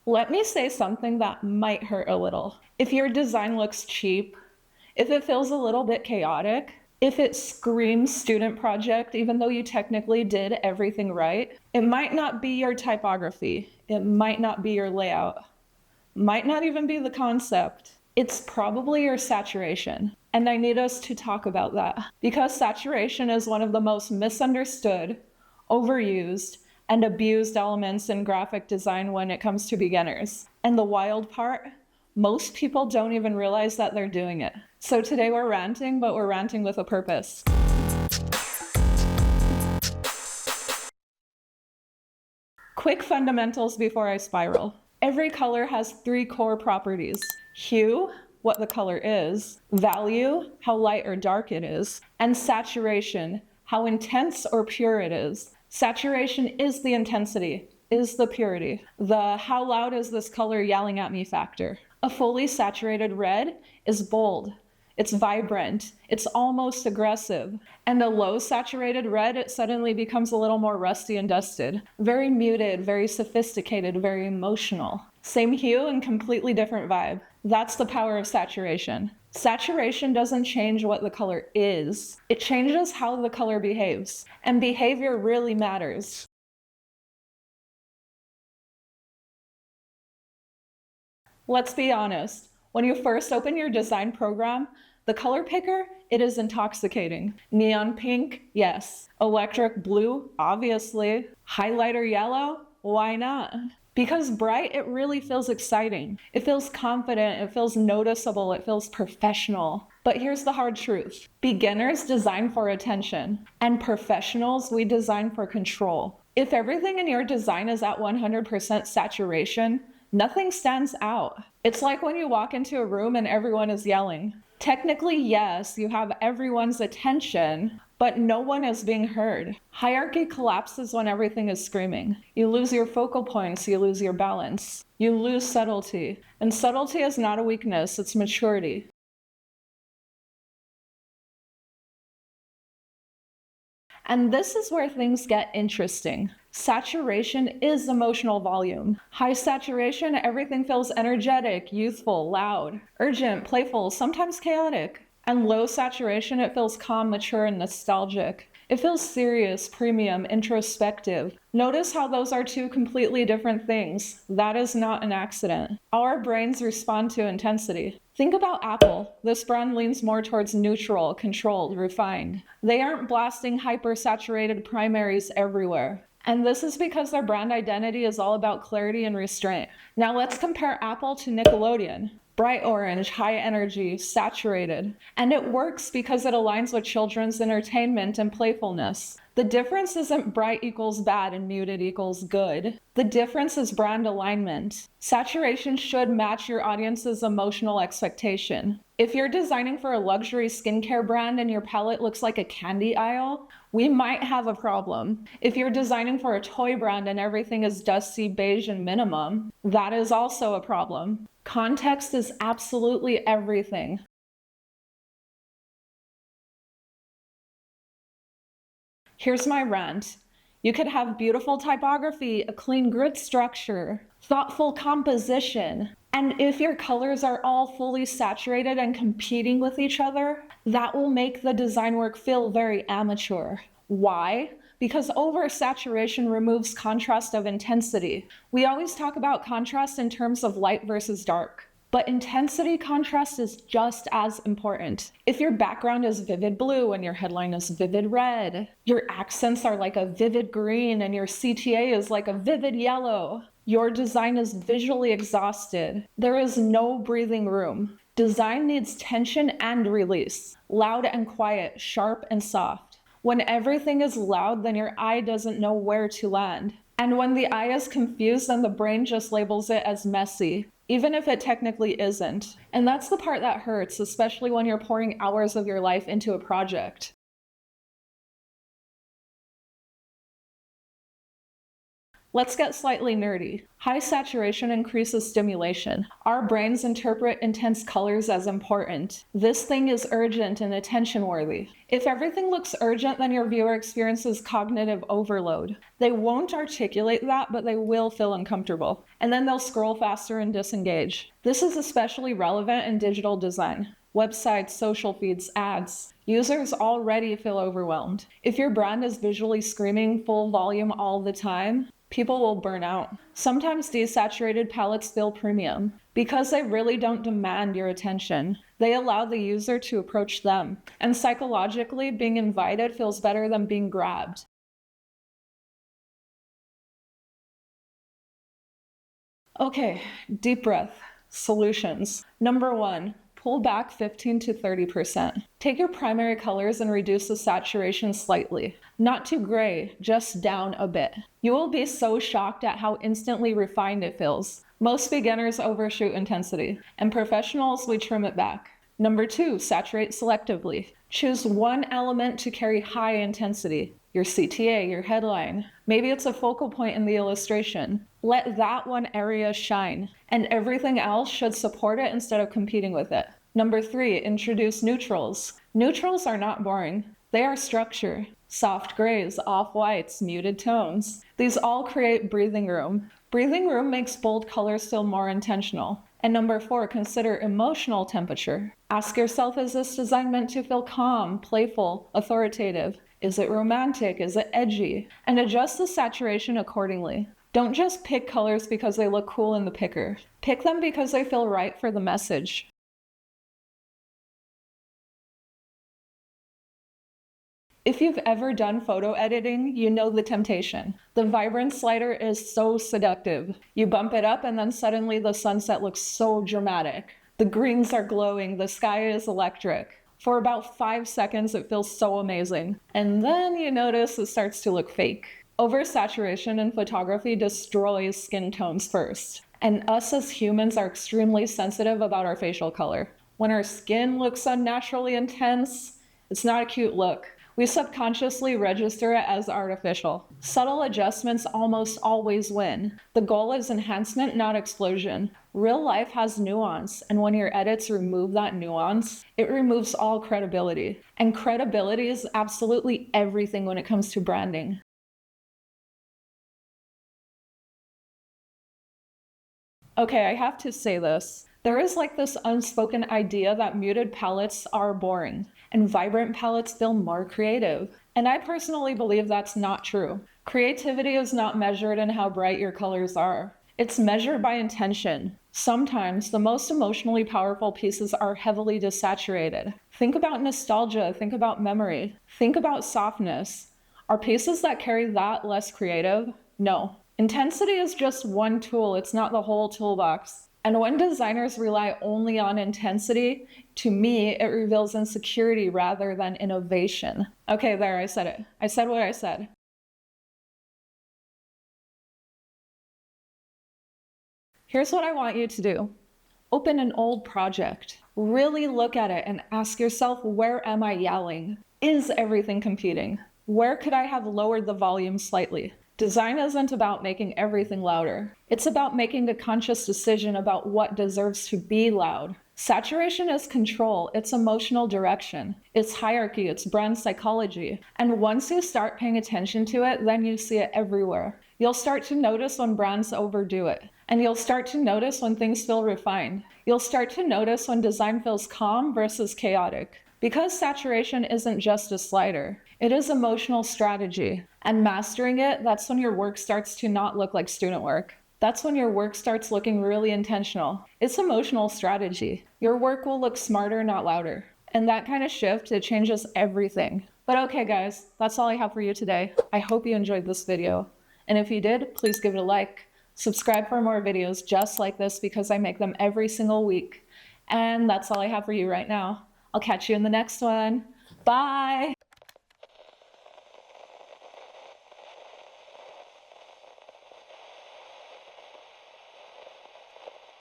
Let me say something that might hurt a little. If your design looks cheap, if it feels a little bit chaotic, if it screams student project, even though you technically did everything right, it might not be your typography. It might not be your layout. Might not even be the concept. It's probably your saturation. And I need us to talk about that because saturation is one of the most misunderstood, overused, and abused elements in graphic design when it comes to beginners. And the wild part, most people don't even realize that they're doing it. So today we're ranting, but we're ranting with a purpose. Quick fundamentals before I spiral. Every color has 3 core properties: hue, what the color is; value, how light or dark it is; and saturation, how intense or pure it is. Saturation is the intensity, is the purity, the how loud is this color yelling at me factor. A fully saturated red is bold, it's vibrant, it's almost aggressive. And a low saturated red, it suddenly becomes a little more rusty and dusted. Very muted, very sophisticated, very emotional. Same hue and completely different vibe. That's the power of saturation. Saturation doesn't change what the color is. It changes how the color behaves. And behavior really matters. Let's be honest. When you first open your design program, the color picker, it is intoxicating. Neon pink, yes. Electric blue, obviously. Highlighter yellow, why not? Because bright, it really feels exciting. It feels confident, it feels noticeable, it feels professional. But here's the hard truth. Beginners design for attention, and professionals, we design for control. If everything in your design is at 100% saturation, nothing stands out. It's like when you walk into a room and everyone is yelling. Technically, yes, you have everyone's attention, but no one is being heard. Hierarchy collapses when everything is screaming. You lose your focal points, you lose your balance. You lose subtlety. And subtlety is not a weakness, it's maturity. And this is where things get interesting. Saturation is emotional volume. High saturation, everything feels energetic, youthful, loud, urgent, playful, sometimes chaotic. And low saturation, it feels calm, mature, and nostalgic. It feels serious, premium, introspective. Notice how those are 2 completely different things. That is not an accident. Our brains respond to intensity. Think about Apple. This brand leans more towards neutral, controlled, refined. They aren't blasting hyper-saturated primaries everywhere. And this is because their brand identity is all about clarity and restraint. Now let's compare Apple to Nickelodeon. Bright orange, high energy, saturated. And it works because it aligns with children's entertainment and playfulness. The difference isn't bright equals bad and muted equals good. The difference is brand alignment. Saturation should match your audience's emotional expectation. If you're designing for a luxury skincare brand and your palette looks like a candy aisle, we might have a problem. If you're designing for a toy brand and everything is dusty, beige, and minimum, that is also a problem. Context is absolutely everything. Here's my rant. You could have beautiful typography, a clean grid structure, thoughtful composition, and if your colors are all fully saturated and competing with each other, that will make the design work feel very amateur. Why? Because oversaturation removes contrast of intensity. We always talk about contrast in terms of light versus dark. But intensity contrast is just as important. If your background is vivid blue and your headline is vivid red, your accents are like a vivid green and your CTA is like a vivid yellow, your design is visually exhausted. There is no breathing room. Design needs tension and release, loud and quiet, sharp and soft. When everything is loud, then your eye doesn't know where to land. And when the eye is confused, then the brain just labels it as messy, even if it technically isn't. And that's the part that hurts, especially when you're pouring hours of your life into a project. Let's get slightly nerdy. High saturation increases stimulation. Our brains interpret intense colors as important. This thing is urgent and attention-worthy. If everything looks urgent, then your viewer experiences cognitive overload. They won't articulate that, but they will feel uncomfortable. And then they'll scroll faster and disengage. This is especially relevant in digital design. Websites, social feeds, ads. Users already feel overwhelmed. If your brand is visually screaming full volume all the time, people will burn out. Sometimes desaturated palettes feel premium because they really don't demand your attention. They allow the user to approach them. And psychologically, being invited feels better than being grabbed. Okay, deep breath. Solutions. Number 1. Pull back 15 to 30%. Take your primary colors and reduce the saturation slightly. Not too gray, just down a bit. You will be so shocked at how instantly refined it feels. Most beginners overshoot intensity, and professionals, we trim it back. Number 2, saturate selectively. Choose one element to carry high intensity. Your CTA, your headline. Maybe it's a focal point in the illustration. Let that one area shine, and everything else should support it instead of competing with it. Number 3, introduce neutrals. Neutrals are not boring. They are structure. Soft grays, off-whites, muted tones. These all create breathing room. Breathing room makes bold colors feel more intentional. And number 4, consider emotional temperature. Ask yourself, is this design meant to feel calm, playful, authoritative? Is it romantic? Is it edgy? And adjust the saturation accordingly. Don't just pick colors because they look cool in the picker. Pick them because they feel right for the message. If you've ever done photo editing, you know the temptation. The vibrance slider is so seductive. You bump it up and then suddenly the sunset looks so dramatic. The greens are glowing, the sky is electric. For about 5 seconds, it feels so amazing. And then you notice it starts to look fake. Oversaturation in photography destroys skin tones first. And us as humans are extremely sensitive about our facial color. When our skin looks unnaturally intense, it's not a cute look. We subconsciously register it as artificial. Subtle adjustments almost always win. The goal is enhancement, not explosion. Real life has nuance, and when your edits remove that nuance, it removes all credibility. And credibility is absolutely everything when it comes to branding. Okay, I have to say this. There is like this unspoken idea that muted palettes are boring and vibrant palettes feel more creative. And I personally believe that's not true. Creativity is not measured in how bright your colors are. It's measured by intention. Sometimes the most emotionally powerful pieces are heavily desaturated. Think about nostalgia, think about memory, think about softness. Are pieces that carry that less creative? No. Intensity is just one tool, it's not the whole toolbox. And when designers rely only on intensity, to me, it reveals insecurity rather than innovation. Okay, there, I said it. I said what I said. Here's what I want you to do. Open an old project. Really look at it and ask yourself, where am I yelling? Is everything competing? Where could I have lowered the volume slightly? Design isn't about making everything louder. It's about making a conscious decision about what deserves to be loud. Saturation is control, it's emotional direction, it's hierarchy, it's brand psychology. And once you start paying attention to it, then you see it everywhere. You'll start to notice when brands overdo it. And you'll start to notice when things feel refined. You'll start to notice when design feels calm versus chaotic. Because saturation isn't just a slider, it is emotional strategy. And mastering it, that's when your work starts to not look like student work. That's when your work starts looking really intentional. It's emotional strategy. Your work will look smarter, not louder. And that kind of shift, it changes everything. But okay guys, that's all I have for you today. I hope you enjoyed this video. And if you did, please give it a like. Subscribe for more videos just like this because I make them every single week. And that's all I have for you right now. I'll catch you in the next one. Bye!